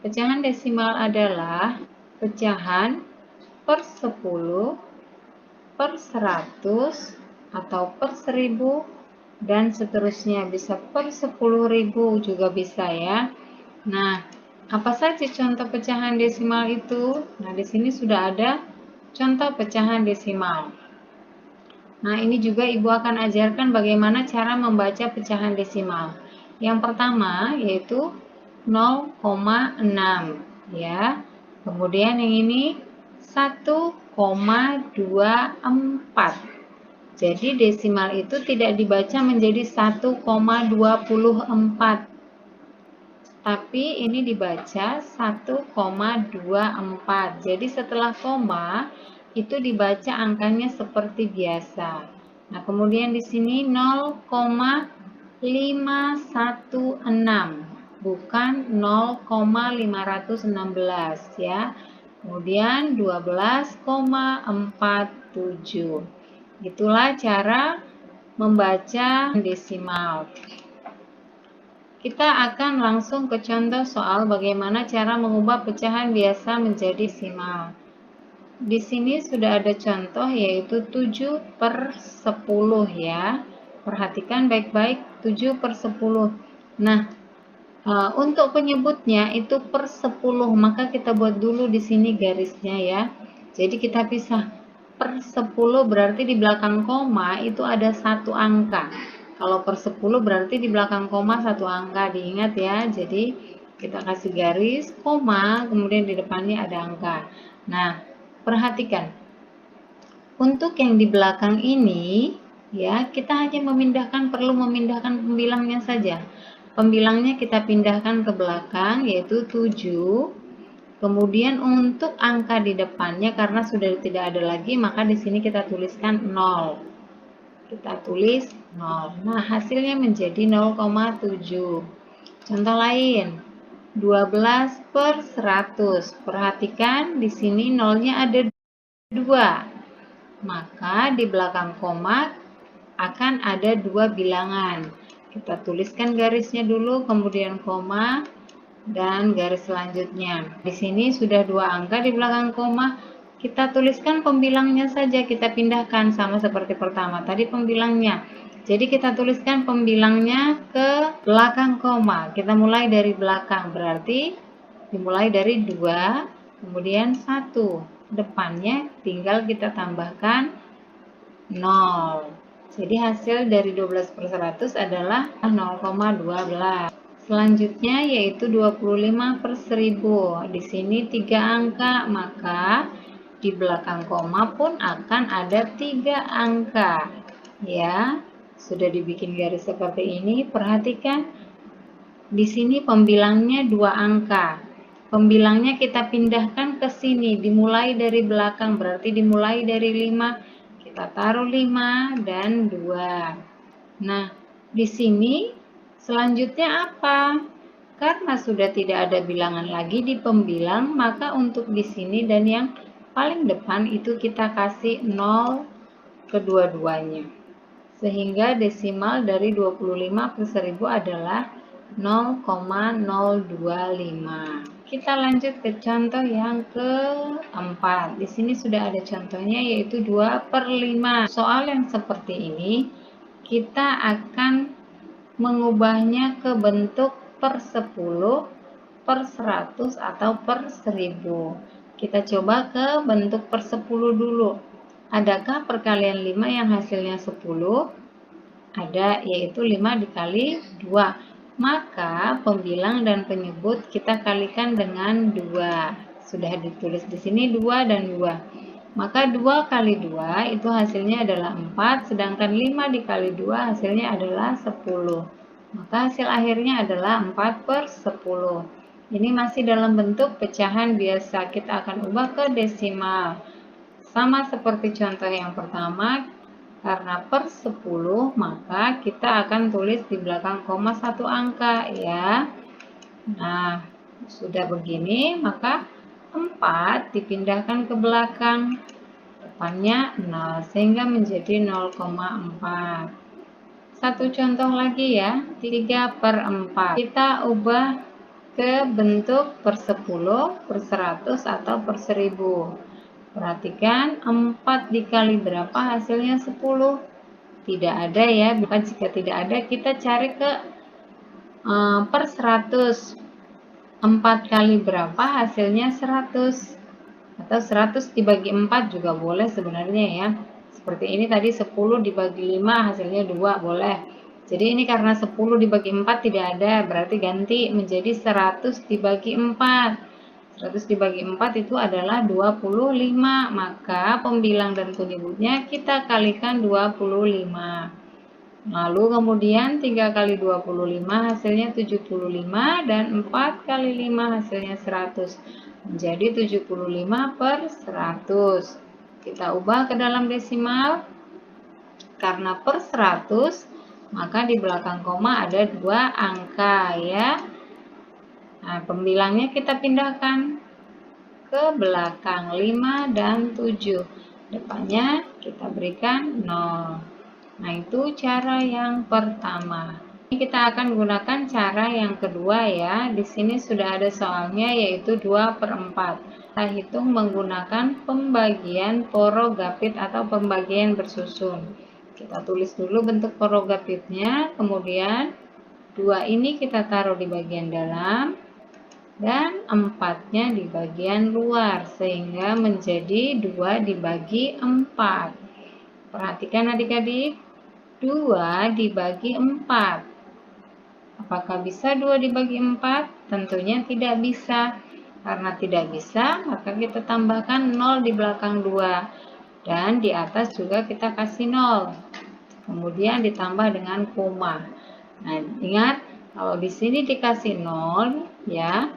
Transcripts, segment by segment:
Pecahan desimal adalah pecahan per 10, per 100, atau per 1000, dan seterusnya. Bisa per 10.000 juga bisa ya. Nah, apa saja contoh pecahan desimal itu? Nah, di sini sudah ada contoh pecahan desimal. Nah, ini juga Ibu akan ajarkan bagaimana cara membaca pecahan desimal. Yang pertama yaitu 0,6 ya. Kemudian yang ini 1,24. Jadi desimal itu tidak dibaca menjadi 1,24. Tapi ini dibaca 1,24. Jadi setelah koma itu dibaca angkanya seperti biasa. Nah, kemudian di sini 0,516, bukan 0,516 ya. Kemudian 12,47. Itulah cara membaca desimal. Kita akan langsung ke contoh soal bagaimana cara mengubah pecahan biasa menjadi desimal. Di sini sudah ada contoh yaitu 7/10 ya. Perhatikan baik-baik 7/10. Nah, untuk penyebutnya itu per 10, maka kita buat dulu di sini garisnya ya. Jadi kita pisah. Per 10 berarti di belakang koma itu ada satu angka. Kalau per 10 berarti di belakang koma satu angka, diingat ya. Jadi kita kasih garis, koma, kemudian di depannya ada angka. Nah, perhatikan. Untuk yang di belakang ini, ya, kita hanya perlu memindahkan pembilangnya saja. Pembilangnya kita pindahkan ke belakang, yaitu 7. Kemudian untuk angka di depannya, karena sudah tidak ada lagi, maka di sini kita tuliskan 0. Kita tulis 0. Nah, hasilnya menjadi 0,7. Contoh lain, 12/100. Perhatikan di sini nolnya ada 2. Maka di belakang koma akan ada 2 bilangan. Kita tuliskan garisnya dulu, kemudian koma, dan garis selanjutnya. Di sini sudah 2 angka di belakang koma. Kita tuliskan pembilangnya saja, kita pindahkan sama seperti pertama. Tadi pembilangnya. Jadi kita tuliskan pembilangnya ke belakang koma. Kita mulai dari belakang, berarti dimulai dari 2, kemudian 1. Depannya tinggal kita tambahkan 0. Jadi hasil dari 12/100 adalah 0,12. Selanjutnya yaitu 25/1000. Di sini 3 angka, maka di belakang koma pun akan ada 3 angka. Ya, sudah dibikin garis seperti ini. Perhatikan di sini pembilangnya 2 angka. Pembilangnya kita pindahkan ke sini, dimulai dari belakang, berarti dimulai dari 5, kita taruh 5 dan 2. Nah, di sini selanjutnya apa? Karena sudah tidak ada bilangan lagi di pembilang, maka untuk di sini dan yang paling depan itu kita kasih 0 kedua-duanya. Sehingga desimal dari 25/1000 adalah 0,025. Kita lanjut ke contoh yang keempat. Di sini sudah ada contohnya yaitu 2/5. Soal yang seperti ini kita akan mengubahnya ke bentuk per 10, per 100, atau per 1000. Kita coba ke bentuk per 10 dulu. Adakah perkalian 5 yang hasilnya 10? Ada, yaitu 5 dikali 2. Maka pembilang dan penyebut kita kalikan dengan 2. Sudah ditulis di sini 2 dan 2. Maka 2 kali 2 itu hasilnya adalah 4, sedangkan 5 dikali 2 hasilnya adalah 10. Maka hasil akhirnya adalah 4/10. Ini masih dalam bentuk pecahan biasa, kita akan ubah ke desimal. Sama seperti contoh yang pertama, karena per 10, maka kita akan tulis di belakang koma satu angka ya. Nah, sudah begini, maka 4 dipindahkan ke belakang, depannya 0, sehingga menjadi 0,4. Satu contoh lagi ya, 3/4. Kita ubah ke bentuk per 10, per 100, atau per 1000. Perhatikan 4 dikali berapa hasilnya 10. Tidak ada ya, jika tidak ada kita cari ke per 100. 4 kali berapa hasilnya 100. Atau 100 dibagi 4 juga boleh sebenarnya ya. Seperti ini tadi 10 dibagi 5 hasilnya 2 boleh. Jadi ini karena 10 dibagi 4 tidak ada, berarti ganti menjadi 100 dibagi 4. 100 dibagi 4 itu adalah 25, maka pembilang dan penyebutnya kita kalikan 25. Lalu kemudian 3 kali 25 hasilnya 75 dan 4 kali 5 hasilnya 100. Menjadi 75 per 100. Kita ubah ke dalam desimal. Karena per 100, maka di belakang koma ada 2 angka ya. Nah, pembilangnya kita pindahkan ke belakang 5 dan 7. Depannya kita berikan 0. Nah, itu cara yang pertama. Ini kita akan gunakan cara yang kedua ya. Di sini sudah ada soalnya yaitu 2 per 4. Kita hitung menggunakan pembagian porogapit atau pembagian bersusun. Kita tulis dulu bentuk porogapitnya, kemudian 2 ini kita taruh di bagian dalam dan 4-nya di bagian luar sehingga menjadi 2 dibagi 4. Perhatikan adik-adik, 2 dibagi 4. Apakah bisa 2 dibagi 4? Tentunya tidak bisa. Karena tidak bisa, maka kita tambahkan 0 di belakang 2. Dan di atas juga kita kasih 0. Kemudian ditambah dengan koma. Nah, ingat, kalau di sini dikasih 0, ya,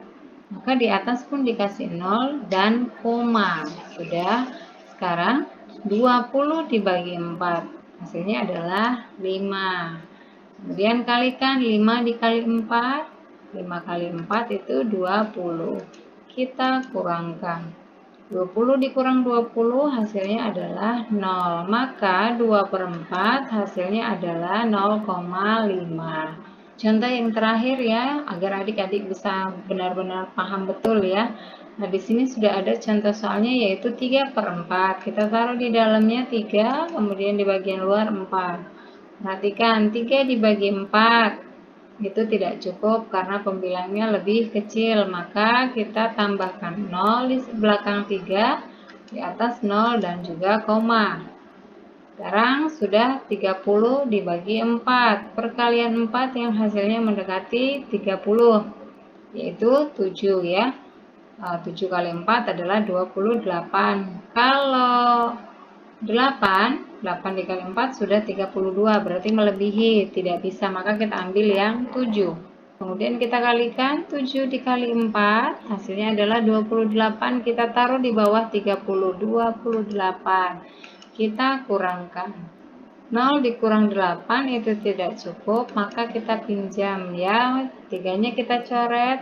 maka di atas pun dikasih 0 dan koma. Sudah, sekarang 20 dibagi 4. Hasilnya adalah 5. Kemudian kalikan 5 dikali 4. 5 kali 4 itu 20. Kita kurangkan. 20 dikurang 20 hasilnya adalah 0. Maka 2 per 4 hasilnya adalah 0,5. Contoh yang terakhir ya, agar adik-adik bisa benar-benar paham betul ya. Nah, di sini sudah ada contoh soalnya yaitu 3 per 4. Kita taruh di dalamnya 3, kemudian di bagian luar 4. Perhatikan, 3 dibagi 4 itu tidak cukup karena pembilangnya lebih kecil, maka kita tambahkan 0 di belakang 3, di atas 0 dan juga koma. Sekarang sudah 30 dibagi 4, perkalian 4 yang hasilnya mendekati 30, yaitu 7 ya. 7 kali 4 adalah 28. Kalau 8 dikali 4 sudah 32, berarti melebihi, tidak bisa, maka kita ambil yang 7. Kemudian kita kalikan 7 dikali 4, hasilnya adalah 28, kita taruh di bawah 30, 28. Kita kurangkan. 0 dikurang 8 itu tidak cukup, maka kita pinjam ya, 3-nya kita coret,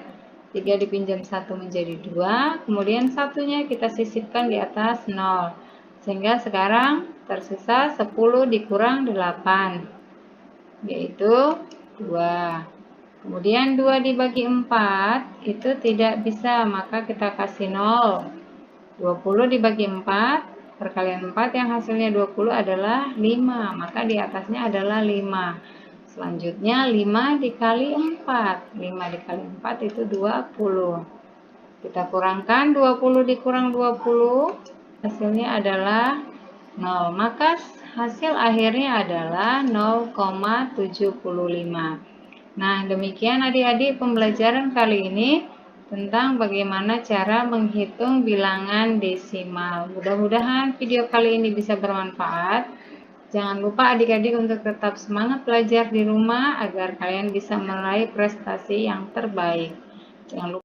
3 dipinjam 1 menjadi 2, kemudian satunya kita sisipkan di atas 0. Sehingga sekarang tersisa 10 dikurang 8, yaitu 2. Kemudian 2 dibagi 4, itu tidak bisa, maka kita kasih 0. 20 dibagi 4, perkalian 4 yang hasilnya 20 adalah 5, maka di atasnya adalah 5. Selanjutnya 5 dikali 4, 5 dikali 4 itu 20. Kita kurangkan 20 dikurang 20, hasilnya adalah 0, maka hasil akhirnya adalah 0,75. Nah, demikian adik-adik pembelajaran kali ini tentang bagaimana cara menghitung bilangan desimal. Mudah-mudahan video kali ini bisa bermanfaat. Jangan lupa adik-adik untuk tetap semangat belajar di rumah agar kalian bisa meraih prestasi yang terbaik. Jangan lupa.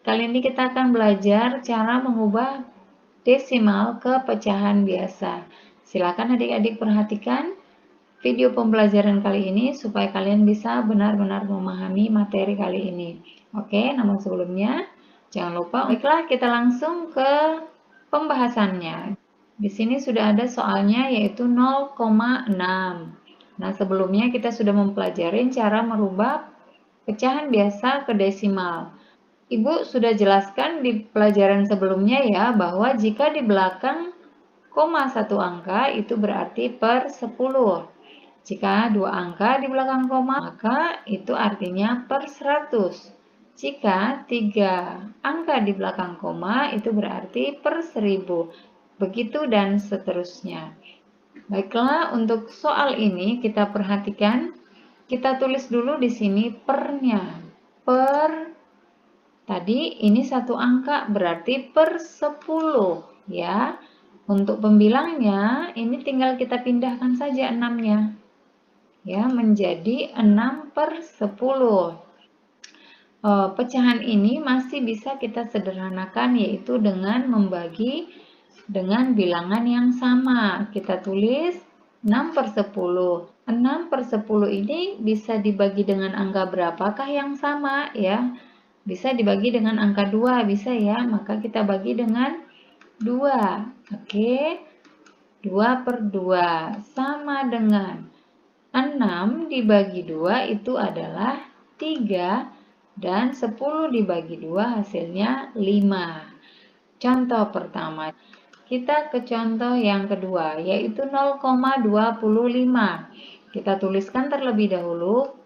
Kali ini kita akan belajar cara mengubah desimal ke pecahan biasa. Silakan adik-adik perhatikan video pembelajaran kali ini supaya kalian bisa benar-benar memahami materi kali ini. Oke, namun sebelumnya jangan lupa, baiklah kita langsung ke pembahasannya. Di sini sudah ada soalnya yaitu 0,6. Nah, sebelumnya kita sudah mempelajari cara merubah pecahan biasa ke desimal. Ibu sudah jelaskan di pelajaran sebelumnya ya, bahwa jika di belakang koma satu angka itu berarti per 10. Jika dua angka di belakang koma, maka itu artinya per 100. Jika tiga angka di belakang koma, itu berarti per 1000. Begitu dan seterusnya. Baiklah, untuk soal ini kita perhatikan. Kita tulis dulu di sini pernya. Tadi ini satu angka berarti per 10 ya. Untuk pembilangnya ini tinggal kita pindahkan saja 6-nya. Ya, menjadi 6 per 10. Pecahan ini masih bisa kita sederhanakan yaitu dengan membagi dengan bilangan yang sama. Kita tulis 6 per 10. 6 per 10 ini bisa dibagi dengan angka berapakah yang sama ya? Bisa dibagi dengan angka 2, bisa ya. Maka kita bagi dengan 2. Oke. 2 per 2 sama dengan 6 dibagi 2 itu adalah 3 dan 10 dibagi 2 hasilnya 5. Contoh pertama. Kita ke contoh yang kedua yaitu 0,25. Kita tuliskan terlebih dahulu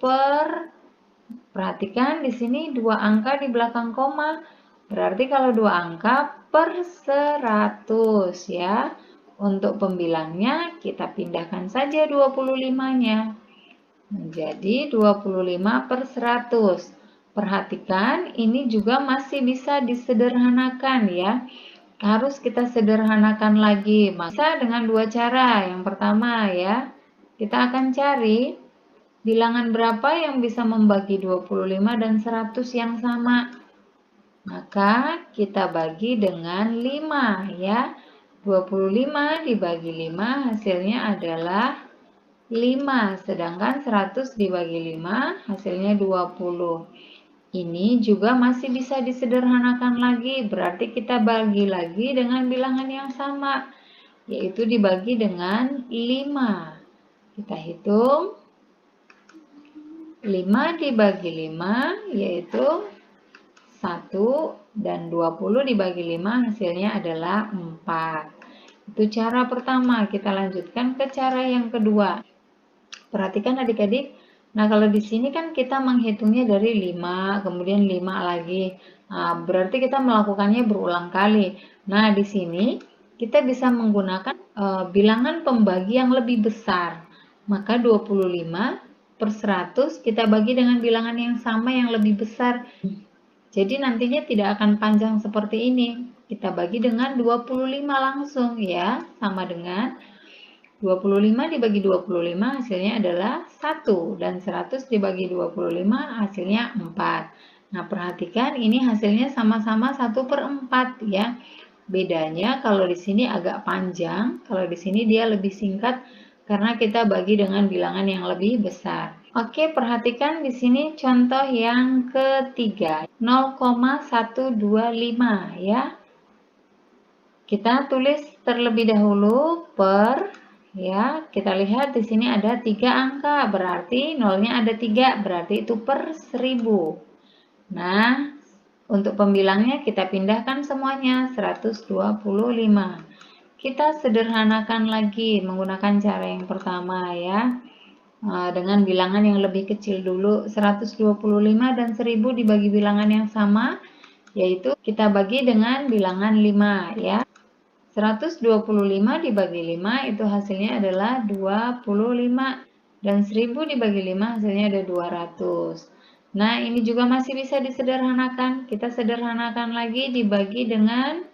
perhatikan di sini dua angka di belakang koma. Berarti kalau dua angka per 100 ya. Untuk pembilangnya kita pindahkan saja 25-nya. Menjadi 25 per 100. Perhatikan ini juga masih bisa disederhanakan ya. Harus kita sederhanakan lagi. Bisa dengan dua cara. Yang pertama ya, kita akan cari bilangan berapa yang bisa membagi 25 dan 100 yang sama. Maka kita bagi dengan 5 ya. 25 dibagi 5 hasilnya adalah 5. Sedangkan 100 dibagi 5 hasilnya 20. Ini juga masih bisa disederhanakan lagi. Berarti kita bagi lagi dengan bilangan yang sama. Yaitu dibagi dengan 5. Kita hitung. 5 dibagi 5 yaitu 1 dan 20 dibagi 5 hasilnya adalah 4. Itu cara pertama. Kita lanjutkan ke cara yang kedua. Perhatikan adik-adik. Nah, kalau di sini kan kita menghitungnya dari 5, kemudian 5 lagi. Nah, berarti kita melakukannya berulang kali. Nah, di sini kita bisa menggunakan bilangan pembagi yang lebih besar. Maka 25 per 100 kita bagi dengan bilangan yang sama yang lebih besar. Jadi nantinya tidak akan panjang seperti ini. Kita bagi dengan 25 langsung ya, sama dengan 25 dibagi 25 hasilnya adalah 1 dan 100 dibagi 25 hasilnya 4. Nah, perhatikan ini hasilnya sama-sama 1 per 4 ya. Bedanya kalau di sini agak panjang, kalau di sini dia lebih singkat karena kita bagi dengan bilangan yang lebih besar. Oke, perhatikan di sini contoh yang ketiga, 0,125 ya. Kita tulis terlebih dahulu per ya. Kita lihat di sini ada 3 angka, berarti nolnya ada 3, berarti itu per 1000. Nah, untuk pembilangnya kita pindahkan semuanya 125. Kita sederhanakan lagi menggunakan cara yang pertama ya. Dengan bilangan yang lebih kecil dulu, 125 dan 1000 dibagi bilangan yang sama, yaitu kita bagi dengan bilangan 5 ya. 125 dibagi 5 itu hasilnya adalah 25 dan 1000 dibagi 5 hasilnya ada 200. Nah, ini juga masih bisa disederhanakan. Kita sederhanakan lagi dibagi dengan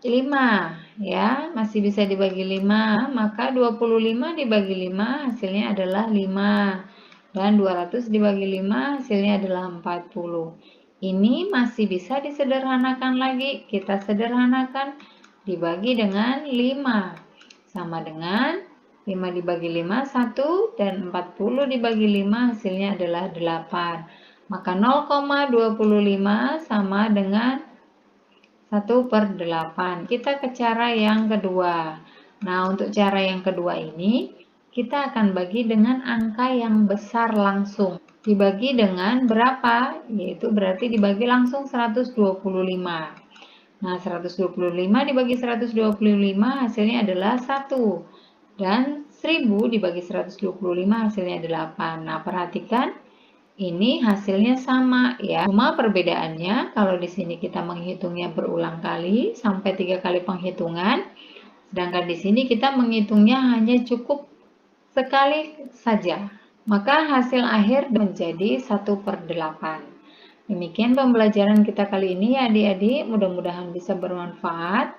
5 ya, masih bisa dibagi 5, maka 25 dibagi 5 hasilnya adalah 5 dan 200 dibagi 5 hasilnya adalah 40. Ini masih bisa disederhanakan lagi. Kita sederhanakan dibagi dengan 5 sama dengan 5 dibagi 5 1 dan 40 dibagi 5 hasilnya adalah 8. Maka 0,25 sama dengan 1 per 8. Kita ke cara yang kedua. Nah, untuk cara yang kedua ini, kita akan bagi dengan angka yang besar langsung. dibagi dengan berapa? Yaitu berarti dibagi langsung 125. Nah, 125 dibagi 125 hasilnya adalah 1. Dan 1000 dibagi 125 hasilnya 8. Nah, perhatikan ini hasilnya sama ya. Cuma perbedaannya kalau di sini kita menghitungnya berulang kali sampai 3 kali penghitungan. Sedangkan di sini kita menghitungnya hanya cukup sekali saja. Maka hasil akhir menjadi 1/8. Demikian pembelajaran kita kali ini ya adik-adik, mudah-mudahan bisa bermanfaat.